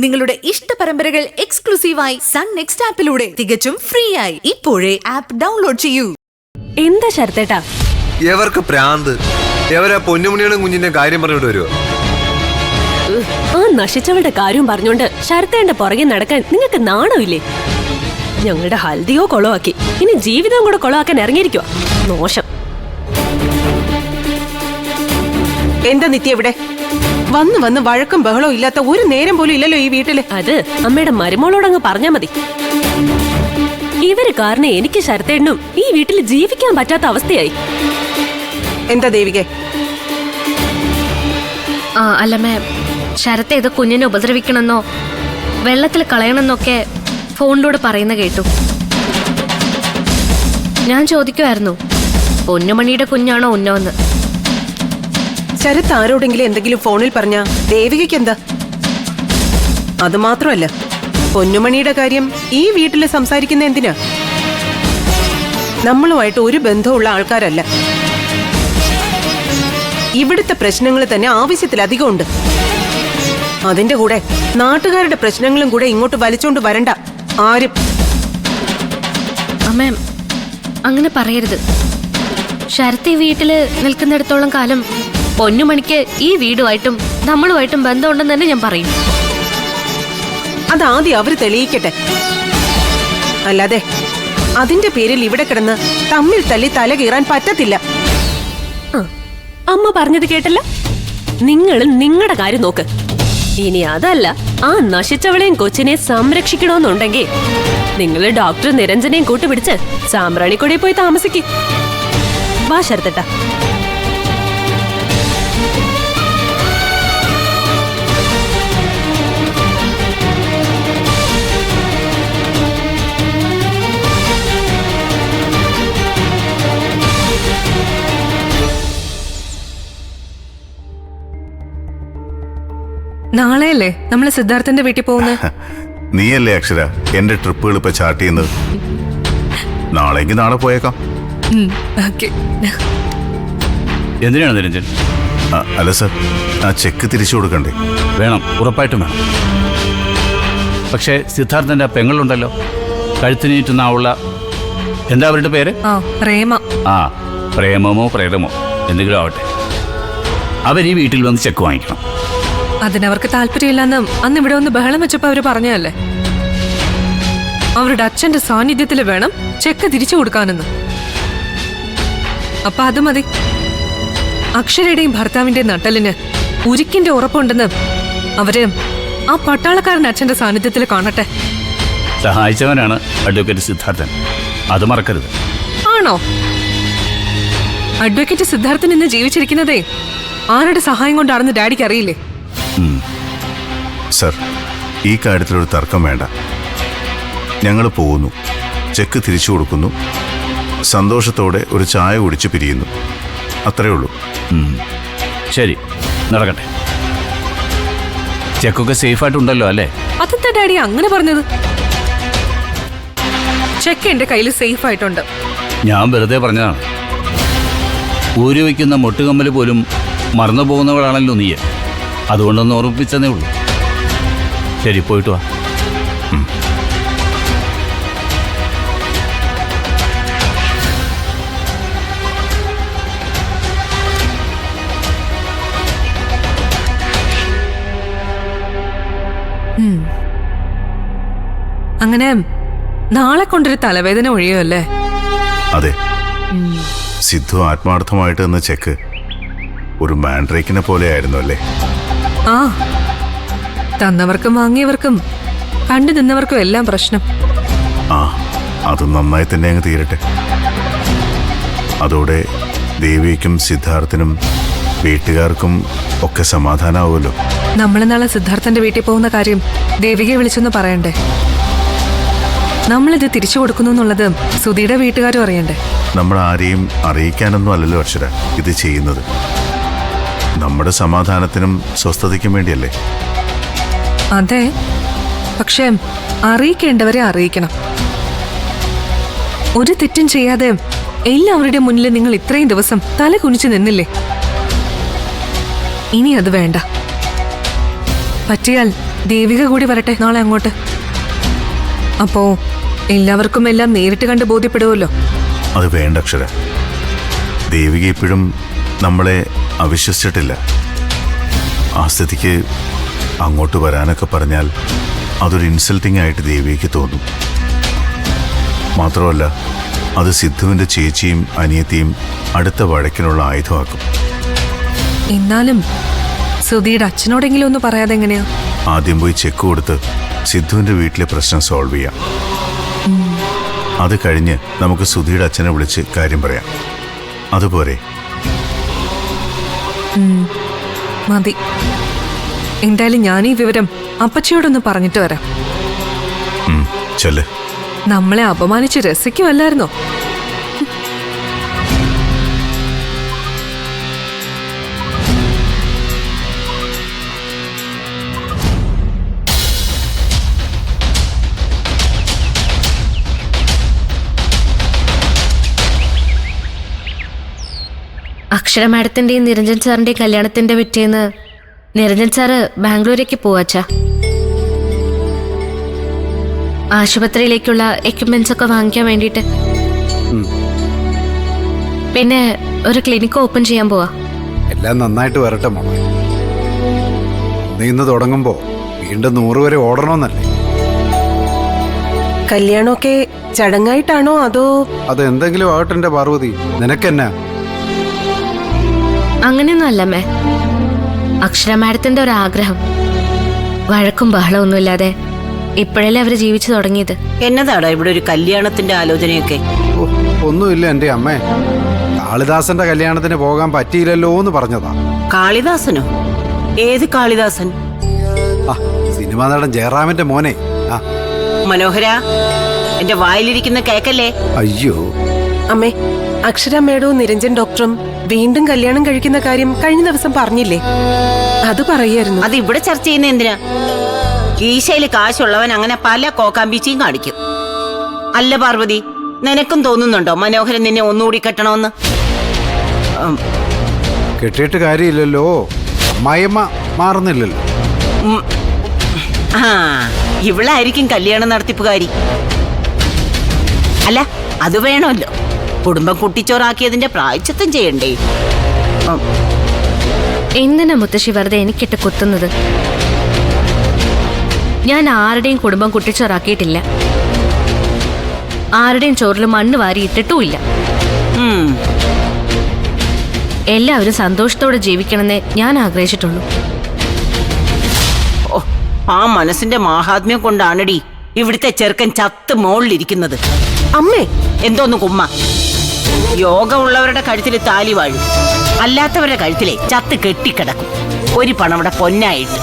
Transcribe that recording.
നിങ്ങളുടെ ഇഷ്ട പരമ്പരകൾ എക്സ്ക്ലൂസീവായി സൺ നെക്സ്റ്റ് ആപ്പിലൂടെ തികച്ചും ഫ്രീ ആയി ഇപ്പോഴേ ആപ്പ് ഡൗൺലോഡ് ചെയ്യൂ. എന്താ ശരത്തേട്ടാ എവർക്ക് പ്രാന്ത്? എവരാ പൊന്നുമണിയുടെ കുഞ്ഞിന്റെ കാര്യം പറഞ്ഞിട്ട് വരുമോ? ആ നശിച്ചവളുടെ കാര്യം പറഞ്ഞോണ്ട് ശരത്തേന്റെ പുറകെ നടക്കാൻ നിങ്ങൾക്ക് നാണമില്ലേ? ഞങ്ങളുടെ ഹൽദിയോ കൊളവാക്കി, ഇനി ജീവിതം കൂടെ കൊളവാക്കാൻ ഇറങ്ങിയിരിക്കുക. മോശം. എന്താ നിത്യ ഇവിടെ വന്ന് വന്ന് വഴക്കും ബഹളവും ഇല്ലാത്ത ഒരു നേരം പോലും ഇല്ലല്ലോ ഈ വീട്ടില്. അത് അമ്മയുടെ മരുമോളോടങ്ങ് പറഞ്ഞാ മതി. ഇവര് കാരണം എനിക്ക് ശരത്തേട്ടനും ഈ വീട്ടിൽ ജീവിക്കാൻ പറ്റാത്ത അവസ്ഥയായി. എന്താ ദേവികെ? അല്ല മാം, ശരത്തെ ഇത് കുഞ്ഞിനെ ഉപദ്രവിക്കണമെന്നോ വെള്ളത്തിൽ കളയണമെന്നൊക്കെ ഫോണിലൂടെ പറയുന്ന കേട്ടു. ഞാൻ ചോദിക്കുമായിരുന്നു പൊന്നുമണിയുടെ കുഞ്ഞാണോ ഉന്നോന്ന്. ശരത്ത് ആരോടെങ്കിലും എന്തെങ്കിലും ഫോണിൽ പറഞ്ഞ ദേവികയ്ക്ക് എന്താ? അത് മാത്രമല്ല, പൊന്നുമണിയുടെ കാര്യം ഈ വീട്ടില് സംസാരിക്കുന്ന എന്തിനാ? നമ്മളുമായിട്ട് ഒരു ബന്ധമുള്ള ആൾക്കാരല്ല. ഇവിടുത്തെ പ്രശ്നങ്ങൾ തന്നെ ആവശ്യത്തിലധികം ഉണ്ട്. അതിന്റെ കൂടെ നാട്ടുകാരുടെ പ്രശ്നങ്ങളും കൂടെ ഇങ്ങോട്ട് വലിച്ചോണ്ട് വരണ്ട ആരും. അമ്മ അങ്ങനെ പറയരുത്. ശരത്ത് ഈ വീട്ടില് നിൽക്കുന്നിടത്തോളം കാലം പൊന്നുമണിക്ക് ഈ വീടുമായിട്ടും നമ്മളുമായിട്ടും ബന്ധമുണ്ടെന്ന് തന്നെ ഞാൻ പറയും. അതാദ്യം അവര് തെളിയിക്കട്ടെ. അല്ലാതെ അതിന്റെ പേരിൽ ഇവിടെ കിടന്ന് തമ്മിൽ തല്ലി തല കീറാൻ പറ്റത്തില്ല. അമ്മ പറഞ്ഞത് കേട്ടല്ല? നിങ്ങൾ നിങ്ങളുടെ കാര്യം നോക്ക്. ഇനി അതല്ല, ആ നശിച്ചവളെയും കൊച്ചിനെ സംരക്ഷിക്കണമെന്നുണ്ടെങ്കിൽ നിങ്ങൾ ഡോക്ടർ നിരഞ്ജനെയും കൂട്ടുപിടിച്ച് സാമ്പ്രാണിക്കൊടി പോയി താമസിക്കും. വാ ശരത്തേട്ടാ. നാളെയല്ലേ നമ്മള് സിദ്ധാർത്ഥന്റെ വീട്ടിൽ പോകുന്നത്? നീയല്ലേ അക്ഷര എന്റെ ട്രിപ്പുകൾ ഇപ്പൊ ചാർട്ട് ചെയ്യുന്നത്. നാളെങ്കിൽ നാളെ പോയേക്കാം. എന്തിനാണ് നിരഞ്ജൻ? അല്ല സർ, ആ ചെക്ക് തിരിച്ചു കൊടുക്കണ്ടേ? വേണം, ഉറപ്പായിട്ടും വേണം. പക്ഷേ സിദ്ധാർത്ഥന്റെ പെങ്ങളുണ്ടല്ലോ, കഴുത്തിനീറ്റുന്നാവുള്ള, എന്താ അവരുടെ പേര്? പ്രേമ. ആ, പ്രേമമോ പ്രേതമോ എന്തെങ്കിലും ആവട്ടെ, അവർ ഈ വീട്ടിൽ വന്ന് ചെക്ക് വാങ്ങിക്കണം. അതിനവർക്ക് താല്പര്യമില്ലെന്ന് അന്ന് ഇവിടെ ഒന്ന് ബഹളം വെച്ചപ്പോ അവര് പറഞ്ഞതല്ലേ, അവരുടെ അച്ഛന്റെ സാന്നിധ്യത്തിൽ വേണം ചെക്ക് തിരിച്ചു കൊടുക്കാനെന്ന്. അപ്പൊ അത് മതി. അക്ഷരയുടെയും ഭർത്താവിന്റെ നട്ടലിന് ഉരുക്കിന്റെ ഉറപ്പുണ്ടെന്ന് അവര് ആ പട്ടാളക്കാരൻ അച്ഛന്റെ സാന്നിധ്യത്തിൽ കാണട്ടെ. സഹായിച്ചവനാണ് അഡ്വക്കേറ്റ് സിദ്ധാർത്ഥൻ, അത് മറക്കരുത്. ആണോ? അഡ്വക്കേറ്റ് സിദ്ധാർത്ഥൻ ഇന്ന് ജീവിച്ചിരിക്കുന്നതേ ആരുടെ സഹായം കൊണ്ടാണെന്ന് ഡാഡിക്ക് അറിയില്ലേ? സർ, ഈ കാര്യത്തിലൊരു തർക്കം വേണ്ട. ഞങ്ങൾ പോകുന്നു, ചെക്ക് തിരിച്ചു കൊടുക്കുന്നു, സന്തോഷത്തോടെ ഒരു ചായ കുടിച്ച് പിരിയുന്നു. അത്രേ ഉള്ളൂ. ശരി, നടക്കട്ടെ. ചെക്കൊക്കെ സേഫായിട്ടുണ്ടല്ലോ അല്ലേ? അതെന്താ ഡാഡി അങ്ങനെ പറഞ്ഞത്? ചെക്ക് എന്റെ കയ്യിൽ സേഫ് ആയിട്ടുണ്ട്. ഞാൻ വെറുതെ പറഞ്ഞതാണ്. ഊരി വയ്ക്കുന്ന മുട്ടുകമ്മൽ പോലും മറന്നു പോകുന്നവളാണല്ലോ നീ, അതുകൊണ്ടൊന്ന് ഓർമ്മിപ്പിച്ചതേ ഉള്ളൂ. ശരി, പോയിട്ട് വാ. അങ്ങനെ നാളെ കൊണ്ടൊരു തലവേദന ഒഴിയുമല്ലേ? അതെ, സിദ്ധു ആത്മാർത്ഥമായിട്ട് എന്ന ചെക്ക് ഒരു മാൻഡ്രേക്കിനെ പോലെ ആയിരുന്നു അല്ലേ? ആ, തന്നവർക്കും വാങ്ങിയവർക്കും കണ്ടു നിന്നവർക്കും എല്ലാം പ്രശ്നം. ആ, അത് നന്നായി തന്നെ അങ്ങ് തീരട്ടെ. അതോടെ ദേവിക്കും സിദ്ധാർത്ഥനും വീട്ടുകാർക്കും ഒക്കെ സമാധാനമാവുമല്ലോ. നമ്മൾ നാളെ സിദ്ധാർത്ഥന്റെ വീട്ടിൽ പോകുന്ന കാര്യം ദേവികയെ വിളിച്ചൊന്ന് പറയണ്ടേ? നമ്മളിത് തിരിച്ചു കൊടുക്കുന്നു എന്നുള്ളത് സുധിയുടെ വീട്ടുകാരും അറിയണ്ടേ? നമ്മൾ ആരെയും അറിയിക്കാനൊന്നും അല്ലല്ലോ അക്ഷര ഇത് ചെയ്യുന്നത്. നമ്മുടെ സമാധാനത്തിനും സ്വസ്ഥതയ്ക്കും വേണ്ടിയല്ലേ? അതെ, പക്ഷെ അറിയിക്കേണ്ടവരെ അറിയിക്കണം. ഒരു തെറ്റും ചെയ്യാതെ എല്ലാവരുടെ മുന്നിൽ നിങ്ങൾ ഇത്രയും ദിവസം തല കുനിച്ചു നിന്നില്ലേ? ഇനി അത് വേണ്ട. പറ്റിയാൽ ദേവിക കൂടി വരട്ടെ നാളെ അങ്ങോട്ട്. അപ്പോ എല്ലാവർക്കും എല്ലാം നേരിട്ട് കണ്ട് ബോധ്യപ്പെടുമല്ലോ. അത് വേണ്ട അക്ഷര. ദേവിക ഇപ്പോഴും നമ്മളെ അവിശ്വസിച്ചിട്ടില്ല. ആ സ്ഥിതിക്ക് അങ്ങോട്ട് വരാനൊക്കെ പറഞ്ഞാൽ അതൊരു ഇൻസൾട്ടിംഗ് ആയിട്ട് ദേവികയ്ക്ക് തോന്നും. മാത്രമല്ല അത് സിദ്ധുവിൻ്റെ ചേച്ചിയും അനിയത്തിയും അടുത്ത വഴക്കിനുള്ള ആയുധമാക്കും. എന്നാലും സുധിയുടെ അച്ഛനോടെങ്കിലും ഒന്ന് പറയാതെ എങ്ങനെയാ? ആദ്യം പോയി ചെക്ക് കൊടുത്ത് സിദ്ധുവിൻ്റെ വീട്ടിലെ പ്രശ്നം സോൾവ് ചെയ്യാം. അത് കഴിഞ്ഞ് നമുക്ക് സുധിയുടെ അച്ഛനെ വിളിച്ച് കാര്യം പറയാം. അതുപോലെ മതി. എന്തായാലും ഞാൻ ഈ വിവരം അപ്പച്ചിയോടൊന്ന് പറഞ്ഞിട്ട് വരാം. ചെല്ല്. നമ്മളെ അപമാനിച്ച് രസിക്കുമല്ലായിരുന്നോ? അക്ഷര മാഡത്തിന്റെയും നിരഞ്ജൻ സാറിന്റെയും കല്യാണത്തിന്റെ പിറ്റേന്ന് നിരഞ്ജൻ സാറ് ബാംഗ്ലൂരേക്ക് പോവാച്ചാ. ആശുപത്രിയിലേക്കുള്ള എക്യുപ്മെന്റ്സ് ഒക്കെ വാങ്ങിക്കാൻ വേണ്ടിട്ട്. പിന്നെ ഒരു ക്ലിനിക്ക് ഓപ്പൺ ചെയ്യാൻ പോവാ. എല്ലാം നന്നായിട്ട് വരട്ടെ മോളെ. ഇന്ന് തുടങ്ങുമ്പോ വീണ്ടും 100 വരെ ഓടണമെന്നല്ലേ? കല്യാണമൊക്കെ ചടങ്ങായിട്ടാണോ അതോ? അതെന്തെങ്കിലും ആവട്ടെ എന്റെ പാർവതി, നിനക്കെന്നാ? അങ്ങനെയൊന്നും അല്ലമ്മേ. അക്ഷര മാഡത്തിന്റെ ഒരു ആഗ്രഹം. വഴക്കും ബഹളമൊന്നുമില്ലാതെ ഇപ്പോഴല്ലേ അവര് ജീവിച്ചു തുടങ്ങിയത്. എന്നതാടാ ഇവിടെ ഒരു കല്യാണത്തിന്റെ ആലോചനയൊക്കെ? ഒന്നുമില്ല എന്റെ അമ്മേ. കാളിദാസന്റെ കല്യാണത്തിന് പോകാൻ പറ്റിയില്ലല്ലോ എന്ന് പറഞ്ഞതാ. കാളിദാസനോ? ഏത് കാളിദാസൻ? സിനിമാ നടൻ ജയറാമിന്റെ മോനെ. മനോഹര, എന്റെ വായിലിരിക്കുന്ന കേക്കല്ലേ? അയ്യോ അമ്മേ, അക്ഷര മേഡവും നിരഞ്ജൻ ഡോക്ടറും വീണ്ടും കല്യാണം കഴിക്കുന്ന കാര്യം കഴിഞ്ഞ ദിവസം പറഞ്ഞില്ലേ? അത് പറയായിരുന്നു. അത് ഇവിടെ ചർച്ച ചെയ്യുന്ന എന്തിനാ? ഈശയില് കാശുള്ളവൻ അങ്ങനെ പല കോക്കാമ്പീച്ചിയും കാണിക്കും. അല്ല പാർവതി, നിനക്കും തോന്നുന്നുണ്ടോ മനോഹരൻ നിന്നെ ഒന്നുകൂടി കെട്ടണമെന്ന്? കെട്ടിയിട്ട് കാര്യമില്ലല്ലോ, അമ്മായിയമ്മ മാറുന്നില്ലല്ലോ. ഇവളായിരിക്കും കല്യാണം നടത്തിപ്പുകാരി. അല്ല, അത് വേണമല്ലോ. കുടുംബം കുട്ടിച്ചോറാക്കിയതിന്റെ പ്രായശ്ചിത്തം ചെയ്യണ്ടേ? എന്തിനാ മുത്തശ്ശി വെറുതെ എനിക്കിട്ട് കുത്തുന്നത്? ഞാൻ ആരുടെയും കുടുംബം കുട്ടിച്ചോറാക്കിയിട്ടില്ല. ആരുടെയും ചോറിൽ മണ്ണ് വാരി ഇട്ടിട്ടുമില്ല. എല്ലാവരും സന്തോഷത്തോടെ ജീവിക്കണമെന്നേ ഞാൻ ആഗ്രഹിച്ചിട്ടുള്ളൂ. ആ മനസ്സിന്റെ മാഹാത്മ്യം കൊണ്ടാണടി ഇവിടുത്തെ ചെറുക്കൻ ചത്ത് മോളിലിരിക്കുന്നത്. അമ്മേ, എന്തോന്ന് കുമ്മ? യോഗമുള്ളവരുടെ കഴുത്തിൽ താലി വാഴും, അല്ലാത്തവരുടെ കഴുത്തിലെ ചത്ത് കെട്ടിക്കിടക്കും ഒരു പണവിടെ പൊന്നായിട്ട്.